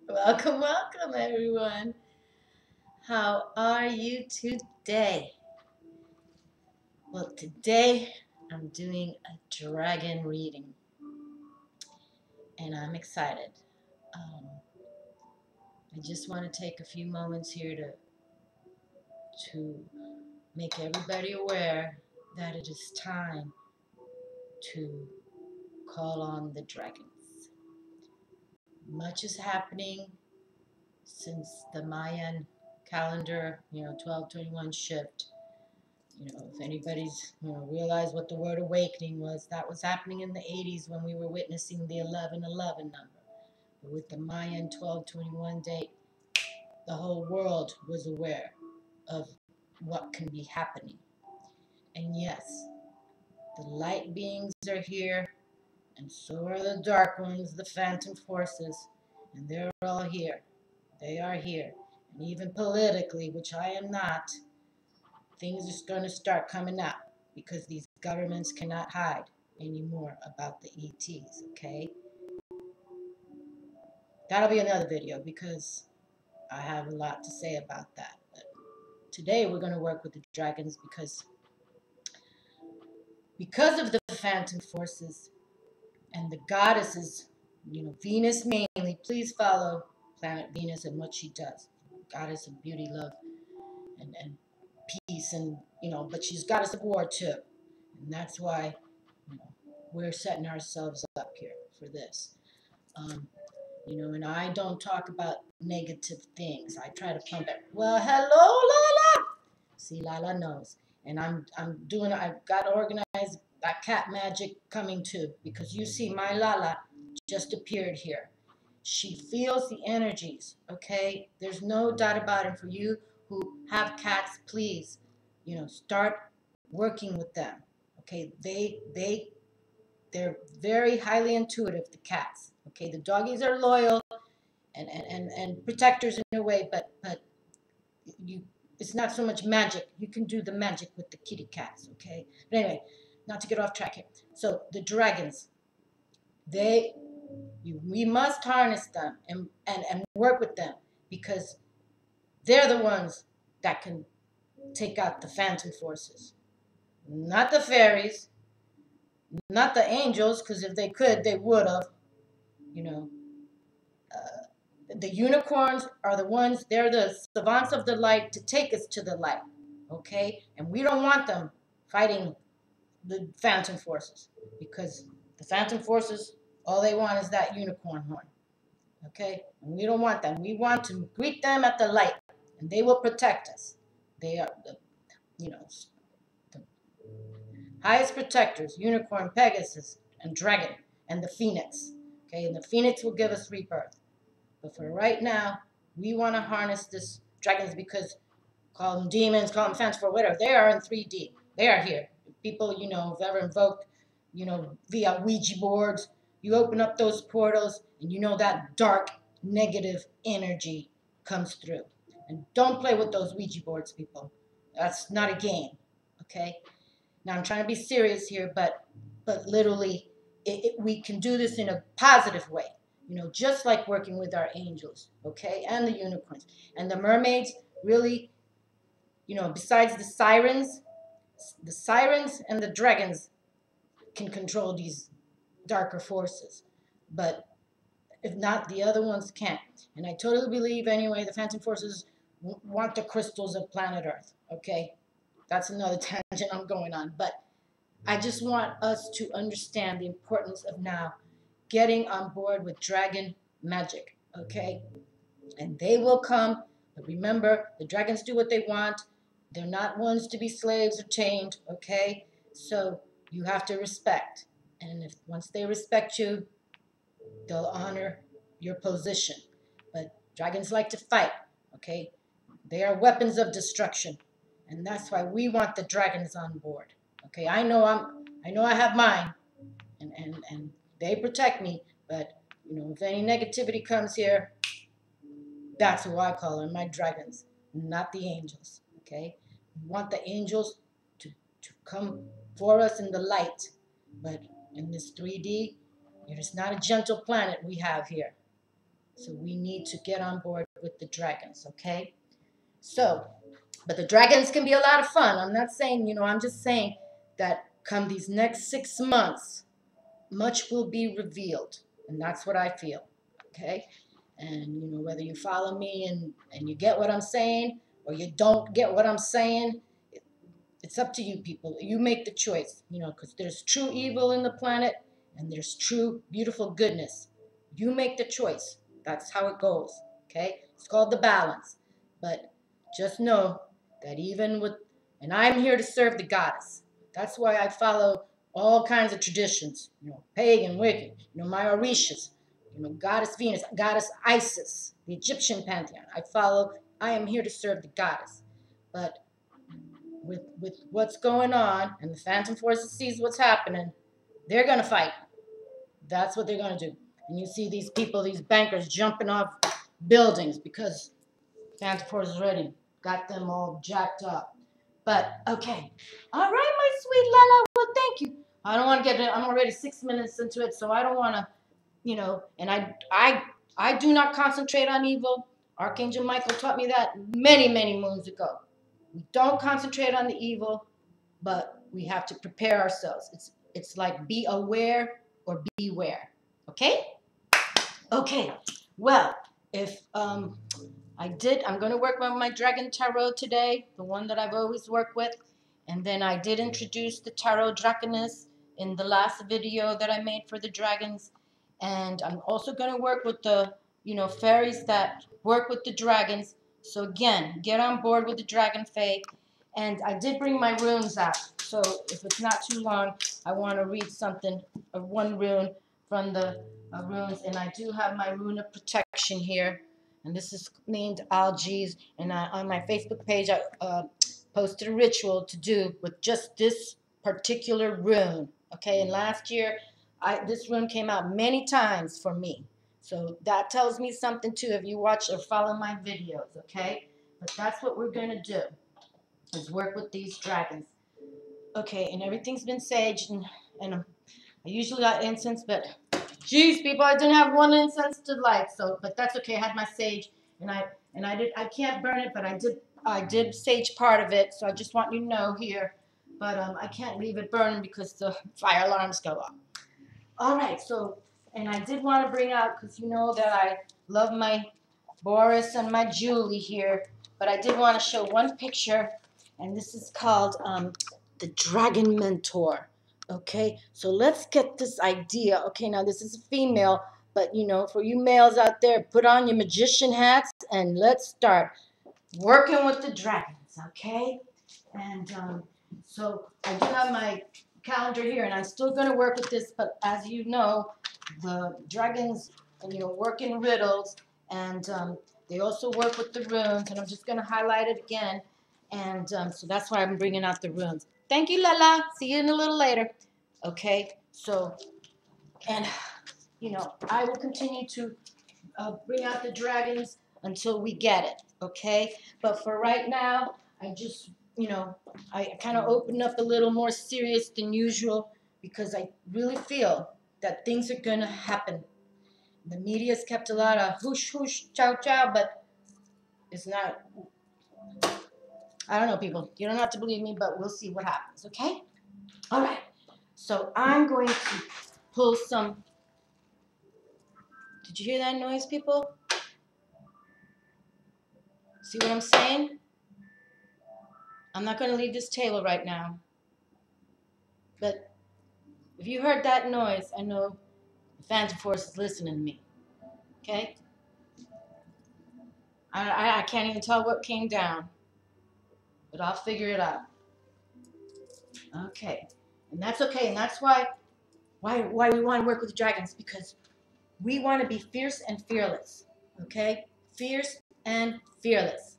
Welcome, welcome, everyone. How are you today? Well, today I'm doing a dragon reading, and I'm excited. Um, I just want to take a few moments here to make everybody aware that it is time to call on the dragons. Much is happening since the Mayan calendar, 1221 shift. If anybody's, realized what the word awakening was, that was happening in the 80s when we were witnessing the 1111 number. But with the Mayan 1221 date, the whole world was aware of what can be happening. And yes, the light beings are here, and so are the dark ones, the phantom forces, and they're all here. They are here. And even politically, which I am not, things are going to start coming out because these governments cannot hide anymore about the ETs, okay? That'll be another video because I have a lot to say about that. But today we're going to work with the dragons because of the phantom forces and the goddesses, Venus mainly. Please follow planet Venus and what she does. Goddess of beauty, love, and peace, and but she's goddess of war too. And that's why we're setting ourselves up here for this. And I don't talk about negative things. I try to pump it. Well, hello, Lala. See, Lala knows. And I've got organized that cat magic coming too, because you see my Lala just appeared here. She feels the energies, okay? There's no doubt about it. For you who have cats, please, start working with them, okay? They're very highly intuitive, the cats. Okay, the doggies are loyal and protectors in a way, but it's not so much magic. You can do the magic with the kitty cats, okay? But anyway, not to get off track here. So the dragons, we must harness them and work with them because they're the ones that can take out the phantom forces, not the fairies, not the angels, because if they could, they would have. The unicorns are the ones, they're the savants of the light to take us to the light, okay? And we don't want them fighting the phantom forces because the phantom forces, all they want is that unicorn horn, okay? And we don't want them. We want to greet them at the light, and they will protect us. They are the highest protectors: unicorn, Pegasus, and dragon, and the phoenix, okay? And the phoenix will give us rebirth. But for right now, we want to harness this dragons because call them demons, call them phantoms, for whatever. They are in 3D. They are here. People, have ever invoked, via Ouija boards, you open up those portals and that dark, negative energy comes through. And don't play with those Ouija boards, people. That's not a game, okay? Now, I'm trying to be serious here, but literally, we can do this in a positive way. Just like working with our angels, okay, and the unicorns. And the mermaids really, besides the sirens and the dragons can control these darker forces. But if not, the other ones can't. And I totally believe, anyway, the phantom forces want the crystals of planet Earth, okay? That's another tangent I'm going on. But I just want us to understand the importance of now getting on board with dragon magic, okay? And they will come, but remember, the dragons do what they want. They're not ones to be slaves or chained, okay? So you have to respect. And once they respect you, they'll honor your position. But dragons like to fight, okay? They are weapons of destruction. And that's why we want the dragons on board. Okay, I know I have mine, and they protect me, but if any negativity comes here, that's who I call them, my dragons, not the angels. Okay? We want the angels to come for us in the light, but in this 3D, it is not a gentle planet we have here. So we need to get on board with the dragons, okay? So, but the dragons can be a lot of fun. I'm not saying, I'm just saying that come these next 6 months, much will be revealed. And that's what I feel, okay? And, whether you follow me and you get what I'm saying or you don't get what I'm saying, it's up to you people. You make the choice, because there's true evil in the planet and there's true beautiful goodness. You make the choice. That's how it goes, okay? It's called the balance. But just know that and I'm here to serve the goddess. That's why I follow all kinds of traditions, pagan, wicked, my Orishas, goddess Venus, goddess Isis, the Egyptian pantheon. I am here to serve the goddess. But with what's going on and the Phantom Forces sees what's happening, they're going to fight. That's what they're going to do. And you see these people, these bankers jumping off buildings because Phantom Forces already got them all jacked up. But, okay. All right, my sweet Lala. Well, thank you. I don't want to I'm already 6 minutes into it, so I don't want to, and I do not concentrate on evil. Archangel Michael taught me that many, many moons ago. We don't concentrate on the evil, but we have to prepare ourselves. It's like be aware or beware. Okay? Okay. Well, if I'm going to work on my Dragon Tarot today, the one that I've always worked with. And then I did introduce the Tarot Draconis in the last video that I made for the dragons. And I'm also going to work with the, fairies that work with the dragons. So again, get on board with the Dragonfae. And I did bring my runes out. So if it's not too long, I want to read something, one rune from the runes. And I do have my rune of protection here. And this is named Algaes. And on my Facebook page, I posted a ritual to do with just this particular rune. Okay, and last year, this rune came out many times for me. So that tells me something too if you watch or follow my videos, okay? But that's what we're going to do, is work with these dragons. Okay, and everything's been saged, and I usually got incense, but geez, people, I didn't have one incense to light, but that's okay. I had my sage, and I can't burn it, but I did sage part of it, so I just want you to know here. But I can't leave it burning because the fire alarms go off. All right, and I did want to bring out, because you know that I love my Boris and my Julie here, but I did want to show one picture, and this is called the Dragon Mentor. Okay, so let's get this idea. Okay, now this is a female, but for you males out there, put on your magician hats and let's start working with the dragons, okay? And so I do have my calendar here, and I'm still going to work with this, but as you know, the dragons, work in riddles, and they also work with the runes, and I'm just going to highlight it again, and so that's why I'm bringing out the runes. Thank you, Lala. See you in a little later. Okay, so, and, I will continue to bring out the dragons until we get it, okay? But for right now, I just, I kind of opened up a little more serious than usual because I really feel that things are going to happen. The media's kept a lot of whoosh, whoosh, chow, chow, but it's not, I don't know, people. You don't have to believe me, but we'll see what happens, okay? All right. So I'm going to pull some. Did you hear that noise, people? See what I'm saying? I'm not going to leave this table right now. But if you heard that noise, I know the Phantom Force is listening to me. Okay? I can't even tell what came down. But I'll figure it out. Okay. And that's okay. And that's why we want to work with the dragons. Because we want to be fierce and fearless. Okay? Fierce and fearless.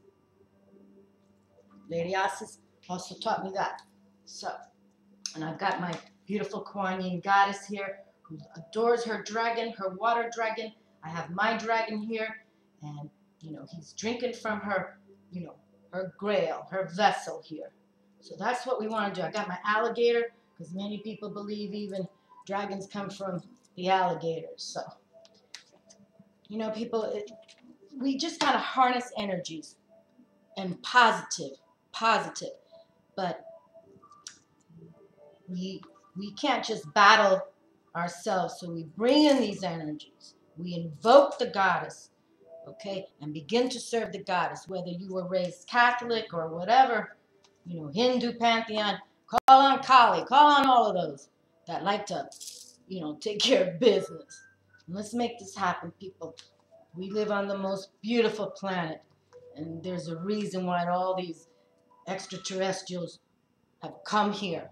Lady Isis also taught me that. So, and I've got my beautiful Quanyin goddess here who adores her dragon, her water dragon. I have my dragon here, and he's drinking from her, her grail, her vessel here. So that's what we want to do. I got my alligator because many people believe even dragons come from the alligators. So, You know, people, we just gotta harness energies and positive, but we can't just battle ourselves. So we bring in these energies. We invoke the goddess, okay, and begin to serve the goddess, whether you were raised Catholic or whatever, you know, Hindu pantheon. Call on Kali, call on all of those that like to, you know, take care of business. And let's make this happen, people. We live on the most beautiful planet, and there's a reason why all these extraterrestrials have come here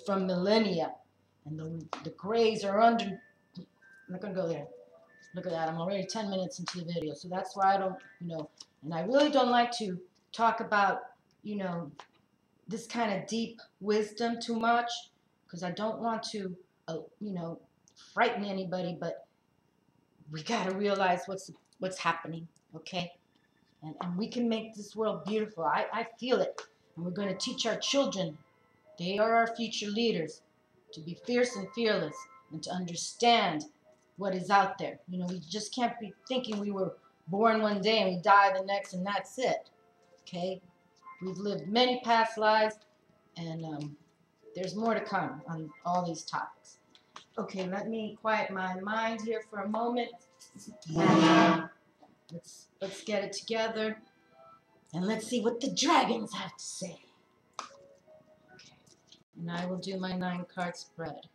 from millennia, and the grays are under. I'm not gonna go there. Look at that. I'm already 10 minutes into the video, so that's why I don't, you know, and I really don't like to talk about, you know, this kind of deep wisdom too much, because I don't want to, you know, frighten anybody, but we got to realize what's happening, okay? And we can make this world beautiful. I feel it. And we're going to teach our children, they are our future leaders, to be fierce and fearless and to understand what is out there. You know, we just can't be thinking we were born one day and we die the next and that's it, okay? We've lived many past lives, and there's more to come on all these topics. Okay, let me quiet my mind here for a moment. And, let's get it together, and let's see what the dragons have to say. Okay, and I will do my 9-card spread.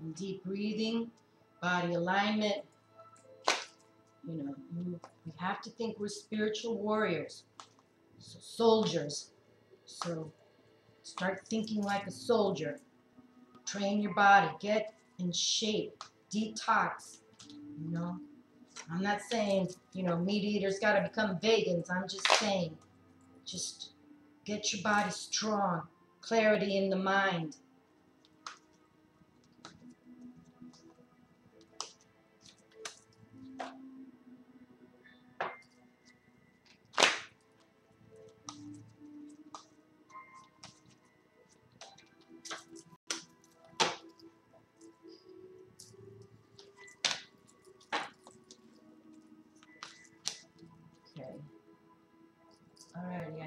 And deep breathing, body alignment. You know, we have to think we're spiritual warriors, so soldiers. So start thinking like a soldier. Train your body. Get in shape. Detox. You know, I'm not saying, you know, meat eaters got to become vegans. I'm just saying, just get your body strong. Clarity in the mind. Okay. Alrighty,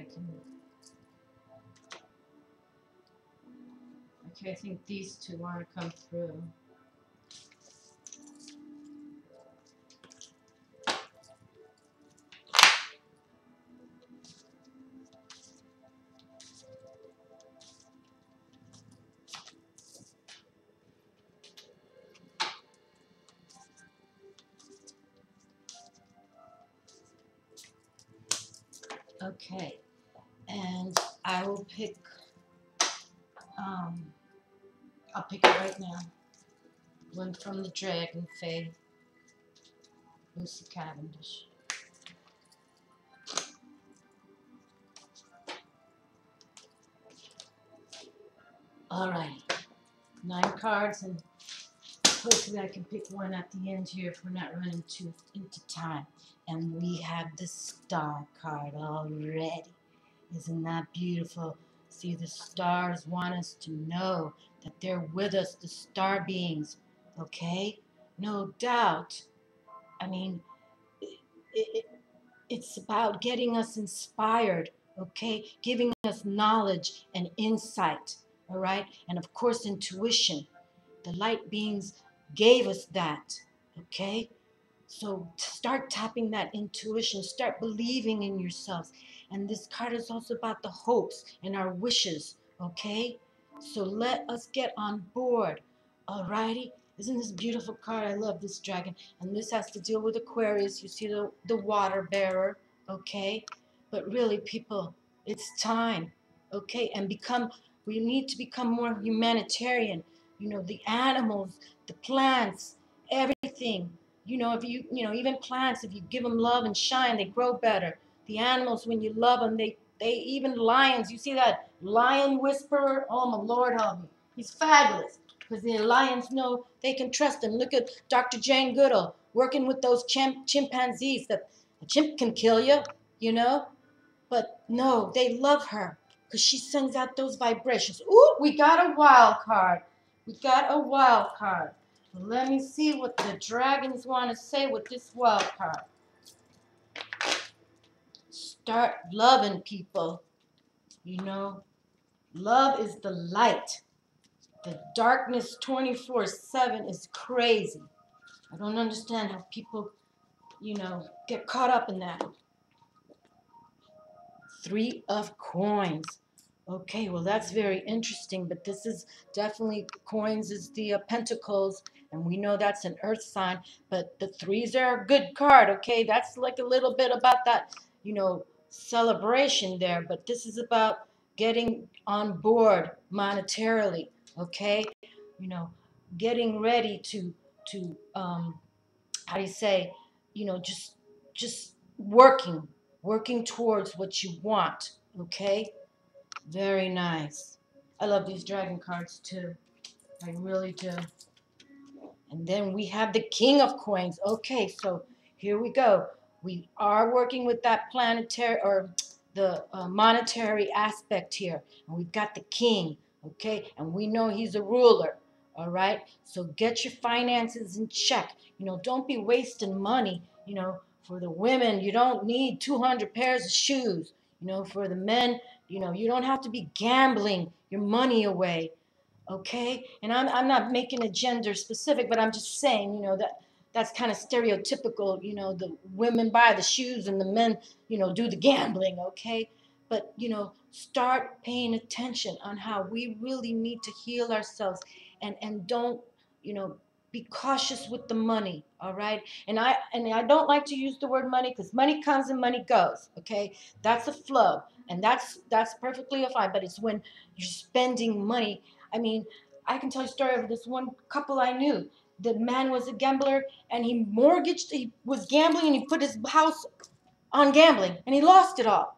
Okay, I think these two want to come through. Okay, and I will pick, I'll pick it right now. One from the Dragonfae, Cavendish. All right, 9 cards, and hopefully I can pick one at the end here if we're not running into time. And we have the Star card already. Isn't that beautiful? See, the stars want us to know that they're with us, the star beings, okay? No doubt. I mean, it's about getting us inspired, okay? Giving us knowledge and insight, all right? And of course, intuition. The light beings gave us that, okay? So start tapping that intuition. Start believing in yourselves. And this card is also about the hopes and our wishes, okay? So let us get on board, all righty? Isn't this a beautiful card? I love this dragon. And this has to deal with Aquarius. You see the water bearer, okay? But really, people, it's time, okay? And we need to become more humanitarian. You know, the animals, the plants, everything. You know, even plants, if you give them love and shine, they grow better. The animals, when you love them, they even lions. You see that lion whisperer? Oh, my Lord, help me. He's fabulous because the lions know they can trust him. Look at Dr. Jane Goodall working with those chimpanzees. That a chimp can kill you, you know, but no, they love her. because she sends out those vibrations. Ooh, we got a wild card. We got a wild card. Let me see what the dragons want to say with this wild card. Start loving people. You know, love is the light. The darkness 24/7 is crazy. I don't understand how people, get caught up in that. 3 of coins. Okay, well, that's very interesting, but this is definitely, coins is the pentacles, and we know that's an earth sign, but the 3s are a good card, okay? That's like a little bit about that, celebration there, but this is about getting on board monetarily, okay? Getting ready to how do you say, just working towards what you want, okay? Very nice. I love these dragon cards too. I really do. And then we have the King of Coins. Okay, so here we go. We are working with that planetary or the monetary aspect here. And we've got the King, okay? And we know he's a ruler, all right? So get your finances in check. Don't be wasting money, for the women, you don't need 200 pairs of shoes. For the men, you don't have to be gambling your money away. Okay, and I'm not making it gender specific, but I'm just saying, that's kind of stereotypical. The women buy the shoes and the men, do the gambling. Okay, but start paying attention on how we really need to heal ourselves, and don't, be cautious with the money. All right, and I don't like to use the word money because money comes and money goes. Okay, that's a flow, and that's perfectly fine. But it's when you're spending money. I mean, I can tell you a story of this one couple I knew. The man was a gambler, and he was gambling, and he put his house on gambling, and he lost it all.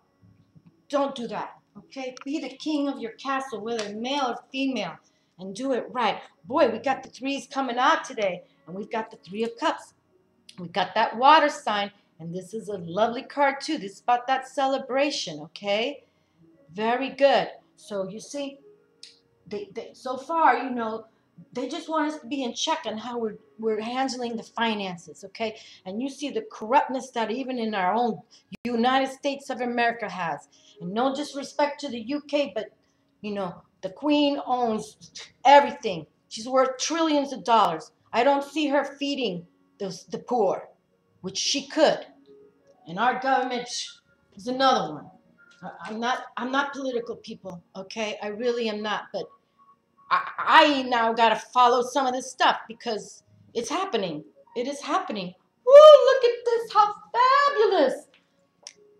Don't do that, okay? Be the king of your castle, whether male or female, and do it right. Boy, we got the 3s coming out today, and we've got the 3 of Cups. We got that water sign, and this is a lovely card too. This is about that celebration, okay? Very good. So you see, so far, they just want us to be in check on how we're handling the finances, okay? And you see the corruptness that even in our own United States of America has. And no disrespect to the UK, but, the Queen owns everything. She's worth trillions of dollars. I don't see her feeding the poor, which she could. And our government is another one. I'm not political, people, okay? I really am not, but I now got to follow some of this stuff because it's happening. It is happening. Woo, look at this. How fabulous.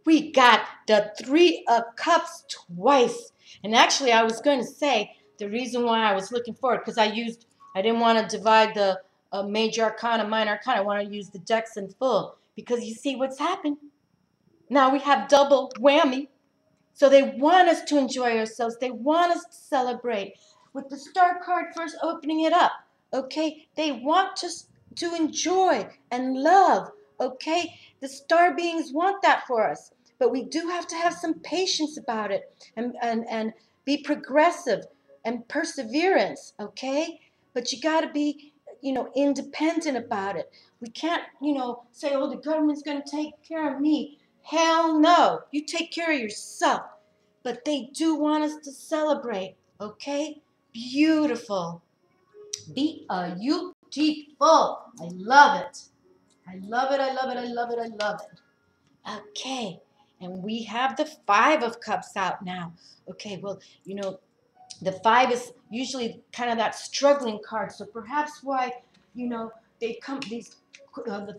We got the 3 of Cups twice. And actually, I was going to say the reason why I was looking forward, because I didn't want to divide the major arcana, minor arcana. I want to use the decks in full because you see what's happened. Now we have double whammy. So they want us to enjoy ourselves. They want us to celebrate. With the Star card first opening it up, okay? They want us to enjoy and love, okay? The star beings want that for us. But we do have to have some patience about it and be progressive and perseverance, okay? But you got to be, independent about it. We can't, say, oh, the government's going to take care of me. Hell no. You take care of yourself. But they do want us to celebrate, okay? Beautiful. Beautiful. I love it. I love it. I love it. I love it. I love it. Okay. And we have the 5 of Cups out now. Okay, well, the 5 is usually kind of that struggling card. So perhaps why, the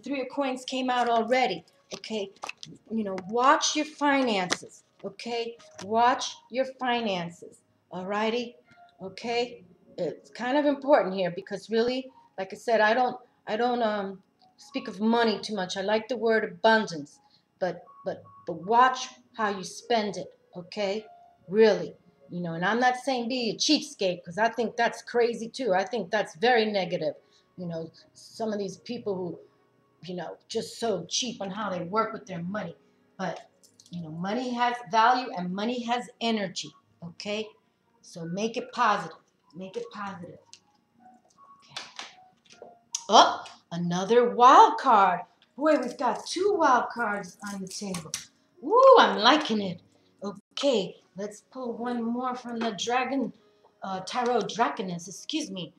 3 of Coins came out already. Okay, watch your finances. Okay, watch your finances. Alrighty, okay. It's kind of important here because really, like I said, I don't speak of money too much. I like the word abundance, but watch how you spend it. Okay, really. And I'm not saying be a cheapskate because I think that's crazy too. I think that's very negative. Some of these people who, just so cheap on how they work with their money. But, money has value and money has energy. Okay? So make it positive. Make it positive. Okay. Oh, another wild card. Boy, we've got 2 wild cards on the table. Woo, I'm liking it. Okay, let's pull one more from the Tarot Draconis, excuse me.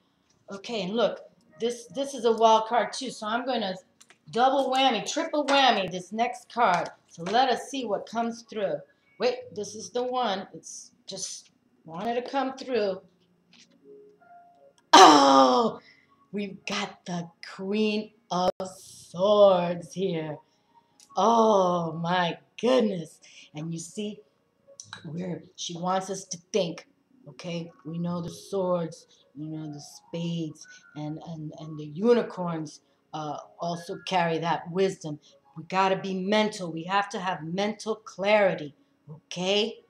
Okay, and look, this is a wild card too, so I'm going to double whammy, triple whammy this next card. So let us see what comes through. Wait, this is the one. It's just wanted to come through. Oh, we've got the Queen of Swords here. Oh my goodness. And you see where she wants us to think. Okay, we know the swords, you know, the spades, and the unicorns also carry that wisdom. We got to be mental. We have to have mental clarity. Okay,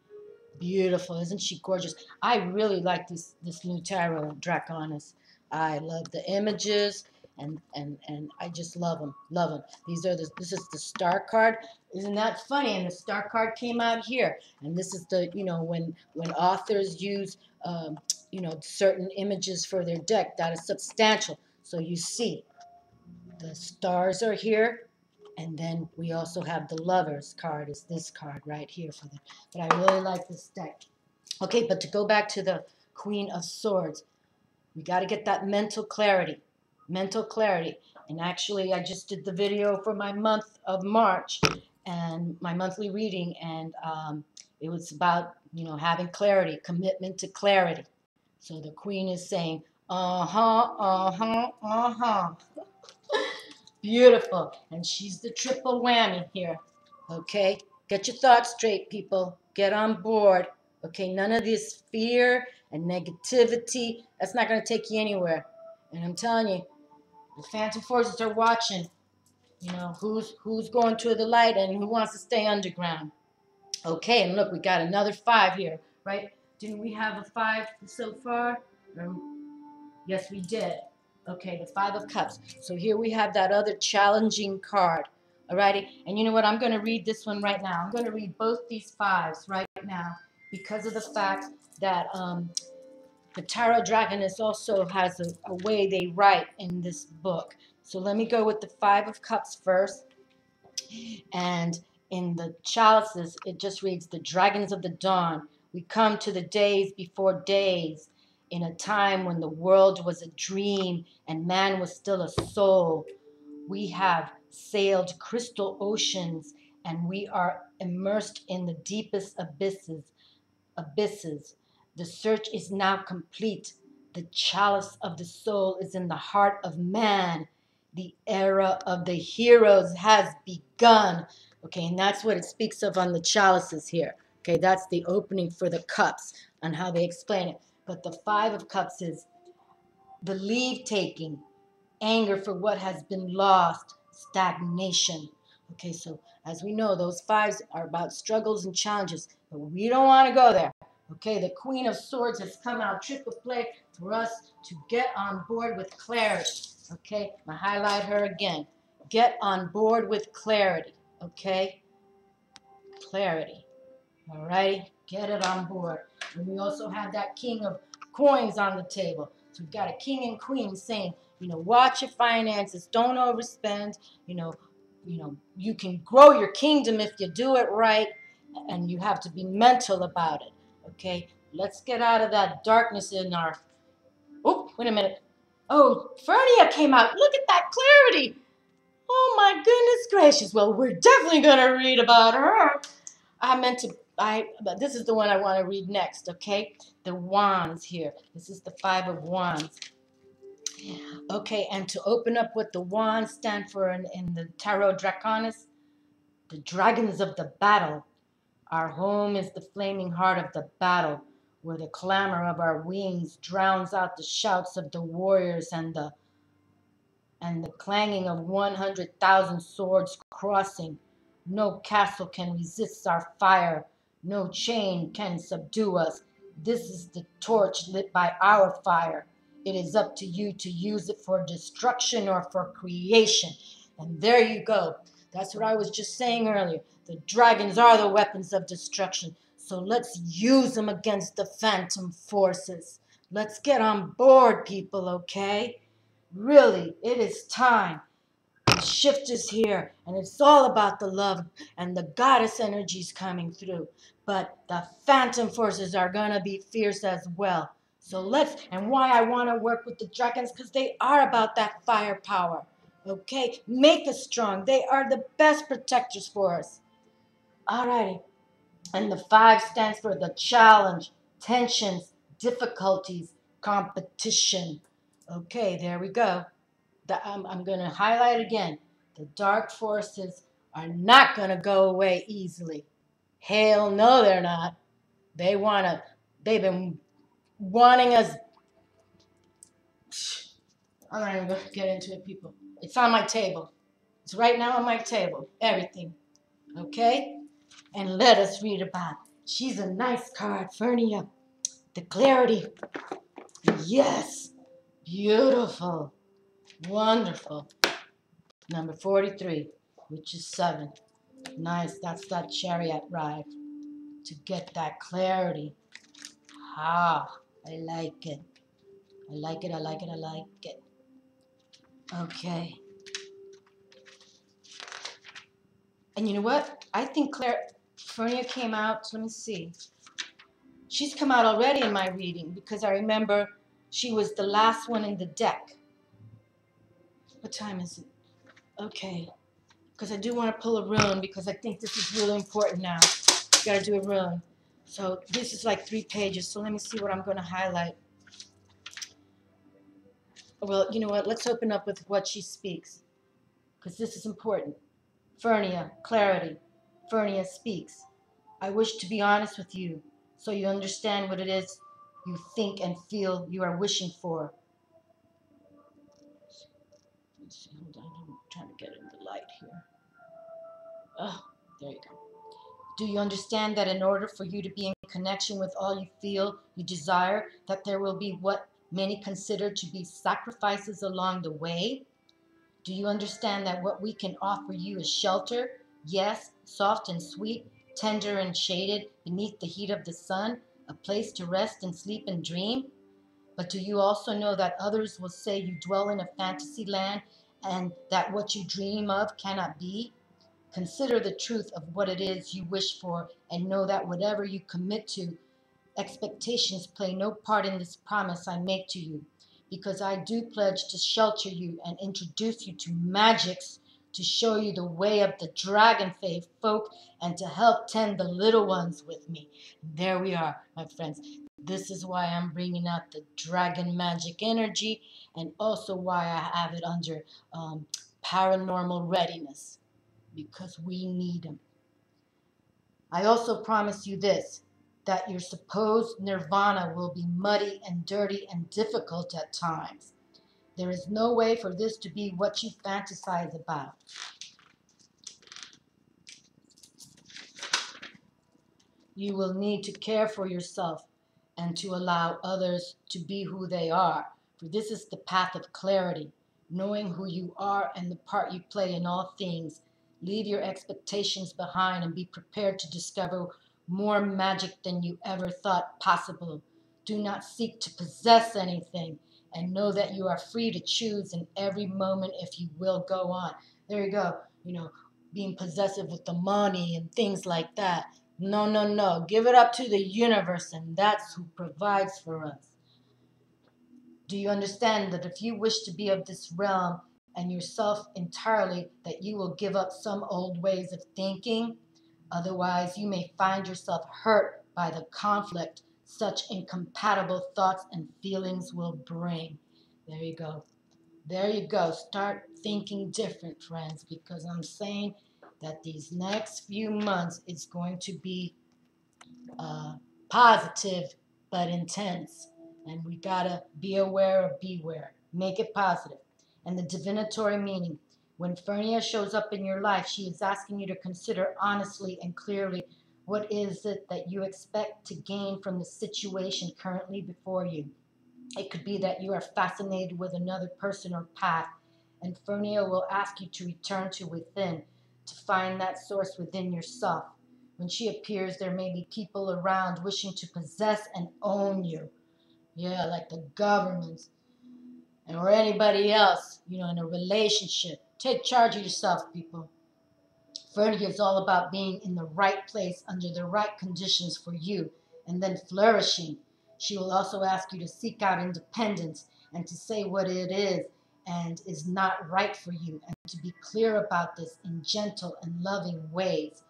beautiful, isn't she gorgeous? I really like this new tarot, Draconis. I love the images, and I just love them, love them. This is the star card. Isn't that funny? And the star card came out here, and this is the, you know, when authors use you know, certain images for their deck, that is substantial. So you see, the stars are here, and then we also have the Lovers card, is this card right here for the. But I really like this deck. Okay, but to go back to the Queen of Swords, we got to get that mental clarity. Mental clarity. And actually, I just did the video for my month of March and my monthly reading, and it was about, you know, having clarity, commitment to clarity. So the Queen is saying, uh-huh, uh-huh, uh-huh. Beautiful. And she's the triple whammy here. Okay? Get your thoughts straight, people. Get on board. Okay? None of this fear and negativity. That's not going to take you anywhere. And I'm telling you, the Phantom Forces are watching. You know, who's going to the light and who wants to stay underground. Okay, and look, we got another 5 here, right? Didn't we have a 5 so far? Yes, we did. Okay, the 5 of Cups. So here we have that other challenging card. Alrighty, and you know what? I'm going to read this one right now. I'm going to read both these 5s right now because of the fact that the Tarot Dragoness also has a way they write in this book. So let me go with the 5 of Cups first. And in the chalices, it just reads, the dragons of the dawn. We come to the days before days, in a time when the world was a dream and man was still a soul. We have sailed crystal oceans, and we are immersed in the deepest abysses. The search is now complete. The chalice of the soul is in the heart of man. The era of the heroes has begun. Okay, and that's what it speaks of on the chalices here. Okay, that's the opening for the cups and how they explain it. But the 5 of Cups is the leave taking, anger for what has been lost, stagnation. Okay, so as we know, those 5s are about struggles and challenges, but we don't want to go there. Okay, the Queen of Swords has come out triple play for us to get on board with clarity. Okay, I highlight her again. Get on board with clarity. Okay, clarity. All righty, get it on board. And we also have that King of Coins on the table. So we've got a king and queen saying, you know, watch your finances, don't overspend. You can grow your kingdom if you do it right, and you have to be mental about it. Okay, let's get out of that darkness in our. Oh, wait a minute. Oh, Fernia came out. Look at that clarity. Oh my goodness gracious. Well, we're definitely gonna read about her. But this is the one I want to read next, okay? The Wands here. This is the 5 of Wands. Okay, and to open up what the Wands stand for in the Tarot Draconis, the dragons of the battle. Our home is the flaming heart of the battle, where the clamor of our wings drowns out the shouts of the warriors and the clanging of 100,000 swords crossing. No castle can resist our fire. No chain can subdue us. This is the torch lit by our fire. It is up to you to use it for destruction or for creation. And there you go. That's what I was just saying earlier. The dragons are the weapons of destruction. So let's use them against the phantom forces. Let's get on board, people, okay? Really, it is time. The shift is here, and it's all about the love and the goddess energies coming through. But the phantom forces are going to be fierce as well. So let's, and why I want to work with the dragons, because they are about that firepower. Okay? Make us strong. They are the best protectors for us. Alrighty. And the 5 stands for the challenge, tensions, difficulties, competition. Okay, there we go. I'm going to highlight again. The dark forces are not going to go away easily. Hell no, they're not. They've been wanting us. I'm not even going to get into it, people. It's on my table. It's right now on my table. Everything. Okay? And let us read about it. She's a nice card, Fernia. The clarity. Yes. Beautiful. Wonderful. Number 43, which is 7. Nice. That's that chariot ride to get that clarity. Ah, I like it. I like it. I like it. I like it. Okay. And you know what? I think Fernia came out. Let me see. She's come out already in my reading because I remember she was the last one in the deck. What time is it? Okay. Because I do want to pull a rune because I think this is really important now. Got to do a rune. So this is like 3 pages. So let me see what I'm going to highlight. Well, you know what? Let's open up with what she speaks because this is important. Fernia, clarity. Fernia speaks. I wish to be honest with you so you understand what it is you think and feel you are wishing for. Let's see, hold on. I'm trying to get in the light here. Oh, there you go. Do you understand that in order for you to be in connection with all you feel, you desire, that there will be what many consider to be sacrifices along the way? Do you understand that what we can offer you is shelter? Yes, soft and sweet, tender and shaded beneath the heat of the sun, a place to rest and sleep and dream? But do you also know that others will say you dwell in a fantasy land and that what you dream of cannot be? Consider the truth of what it is you wish for and know that whatever you commit to, expectations play no part in this promise I make to you, because I do pledge to shelter you and introduce you to Magics, to show you the way of the Dragonfae folk and to help tend the little ones with me. There we are, my friends. This is why I'm bringing out the dragon magic energy and also why I have it under paranormal readiness, because we need them. I also promise you this, that your supposed nirvana will be muddy and dirty and difficult at times. There is no way for this to be what you fantasize about. You will need to care for yourself and to allow others to be who they are, for this is the path of clarity, knowing who you are and the part you play in all things. Leave your expectations behind and be prepared to discover more magic than you ever thought possible. Do not seek to possess anything and know that you are free to choose in every moment if you will go on. There you go. Being possessive with the money and things like that. No, no, no. Give it up to the universe, and that's who provides for us. Do you understand that if you wish to be of this realm and yourself entirely, that you will give up some old ways of thinking? Otherwise, you may find yourself hurt by the conflict such incompatible thoughts and feelings will bring. There you go. There you go. Start thinking different, friends, because I'm saying that these next few months it's going to be positive but intense. And we gotta be aware or beware. Make it positive. And the divinatory meaning. When Fernia shows up in your life, she is asking you to consider honestly and clearly what is it that you expect to gain from the situation currently before you. It could be that you are fascinated with another person or path, and Fernia will ask you to return to within, to find that source within yourself. When she appears, there may be people around wishing to possess and own you. Yeah, like the government or anybody else, in a relationship. Take charge of yourself, people. Fernie is all about being in the right place under the right conditions for you and then flourishing. She will also ask you to seek out independence and to say what it is and is not right for you, and to be clear about this in gentle and loving ways.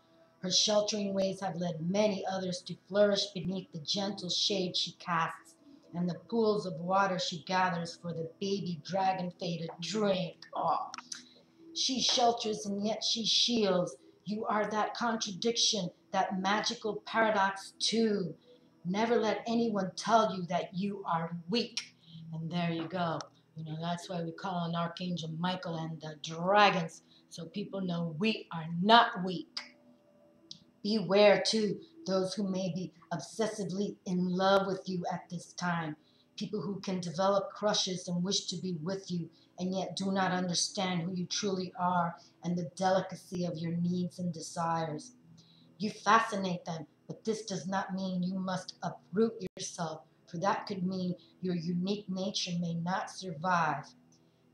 Her sheltering ways have led many others to flourish beneath the gentle shade she casts and the pools of water she gathers for the baby Dragonfae to drink. Oh. She shelters and yet she shields. You are that contradiction, that magical paradox too. Never let anyone tell you that you are weak. And there you go. That's why we call on Archangel Michael and the dragons, so people know we are not weak. Beware, too, those who may be obsessively in love with you at this time. People who can develop crushes and wish to be with you, and yet do not understand who you truly are and the delicacy of your needs and desires. You fascinate them, but this does not mean you must uproot yourself, for that could mean your unique nature may not survive.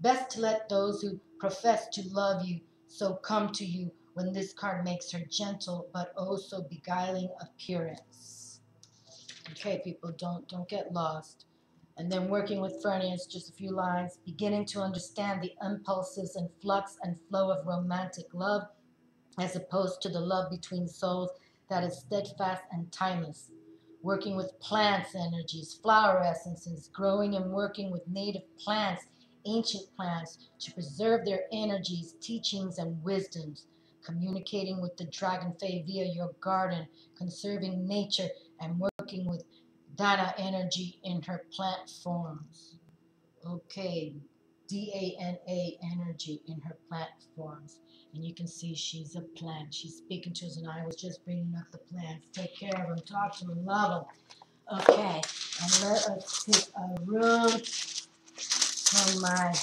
Best to let those who profess to love you so come to you when this card makes her gentle but oh so beguiling appearance. Okay, people, don't get lost. And then working with Fernie is just a few lines. Beginning to understand the impulses and flux and flow of romantic love as opposed to the love between souls that is steadfast and timeless. Working with plants energies, flower essences, growing and working with native plants, ancient plants to preserve their energies, teachings, and wisdoms. Communicating with the Dragonfae via your garden, conserving nature, and working with Dana energy in her plant forms. Okay, Dana energy in her plant forms. And you can see she's a plant. She's speaking to us, and I was just bringing up the plants. Take care of them, talk to them, love them. Okay, and let us pick a rune from my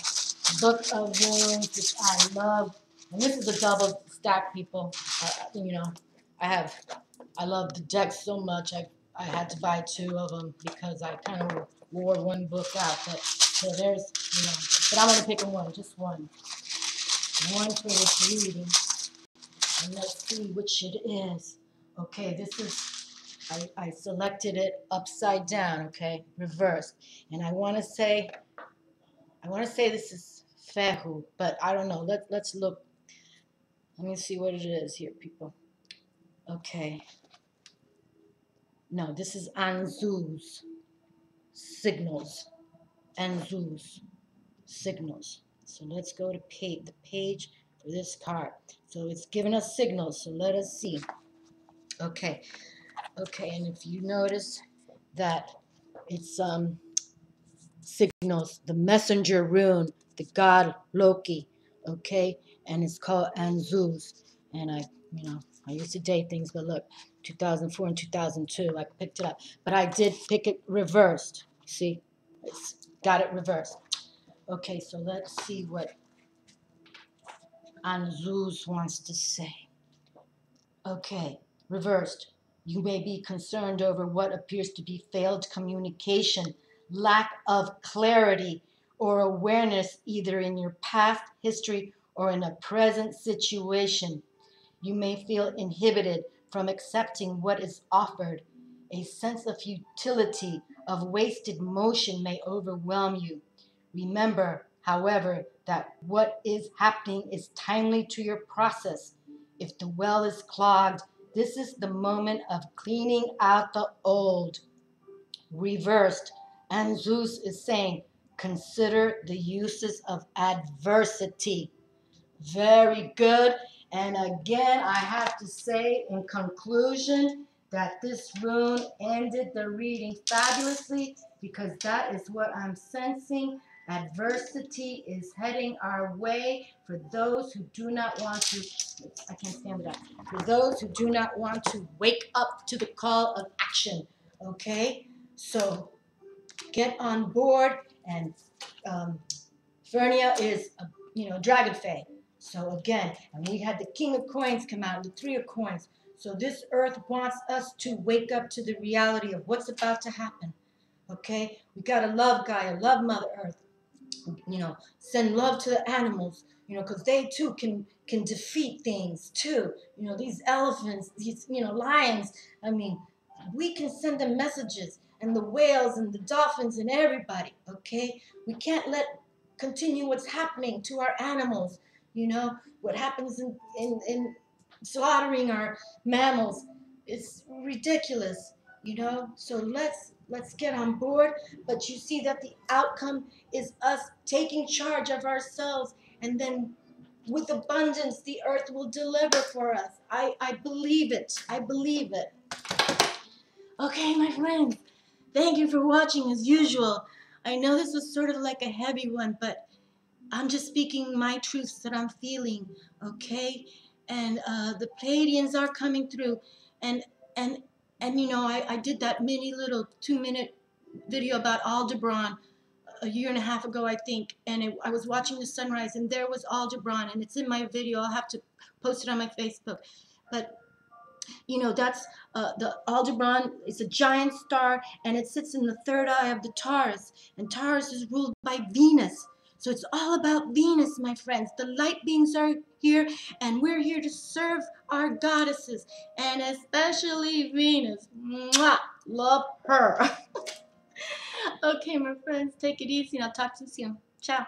book of runes, which I love. And this is a double stack, people. I love the deck so much. I had to buy two of them because I kind of wore one book out. But so there's, but I'm gonna pick one, just one for this reading, and let's see which it is. Okay, this is, I selected it upside down. Okay, reversed, and I want to say this is Fehu, but I don't know. Let's look. Let me see what it is here, people. Okay. No, this is Anzu's signals. Anzu's signals. So let's go to the page for this card. So it's giving us signals. So let us see. Okay. Okay, and if you notice that it's signals the messenger rune, the god Loki. Okay, and it's called Anzu's. And I used to date things, but look, 2004 and 2002, I picked it up. But I did pick it reversed. See, it's got it reversed. Okay, so let's see what Anzuz wants to say. Okay, reversed. You may be concerned over what appears to be failed communication, lack of clarity or awareness either in your past history or in a present situation. You may feel inhibited from accepting what is offered. A sense of futility, of wasted motion may overwhelm you. Remember, however, that what is happening is timely to your process. If the well is clogged, this is the moment of cleaning out the old. Reversed, and Zeus is saying, consider the uses of adversity. Very good. And again, I have to say in conclusion that this rune ended the reading fabulously, because that is what I'm sensing. Adversity is heading our way for those who do not want to, I can't stand that, for those who do not want to wake up to the call of action. Okay? So get on board, and Fernia is a Dragonfae. So again, and we had the King of Coins come out, the Three of Coins. So this earth wants us to wake up to the reality of what's about to happen. Okay? We gotta love Gaia, love Mother Earth. Send love to the animals, because they too can defeat things too. These elephants, these, lions. I mean, we can send them messages, and the whales and the dolphins and everybody. Okay, we can't continue what's happening to our animals. What happens in slaughtering our mammals. It's ridiculous. So let's get on board. But you see that the outcome is us taking charge of ourselves, and then with abundance the earth will deliver for us. I believe it. I believe it. Okay, my friends, thank you for watching as usual. I know this was sort of like a heavy one, but I'm just speaking my truths that I'm feeling, okay? And the Pleiadians are coming through, and and I did that mini little 2-minute video about Aldebaran a year and a half ago, I think, and I was watching the sunrise, and there was Aldebaran, and it's in my video. I'll have to post it on my Facebook, but that's the Aldebaran is a giant star, and it sits in the third eye of the Taurus, and Taurus is ruled by Venus. So it's all about Venus, my friends. The light beings are here, and we're here to serve our goddesses, and especially Venus. Mwah! Love her. Okay, my friends, take it easy, and I'll talk to you soon. Ciao.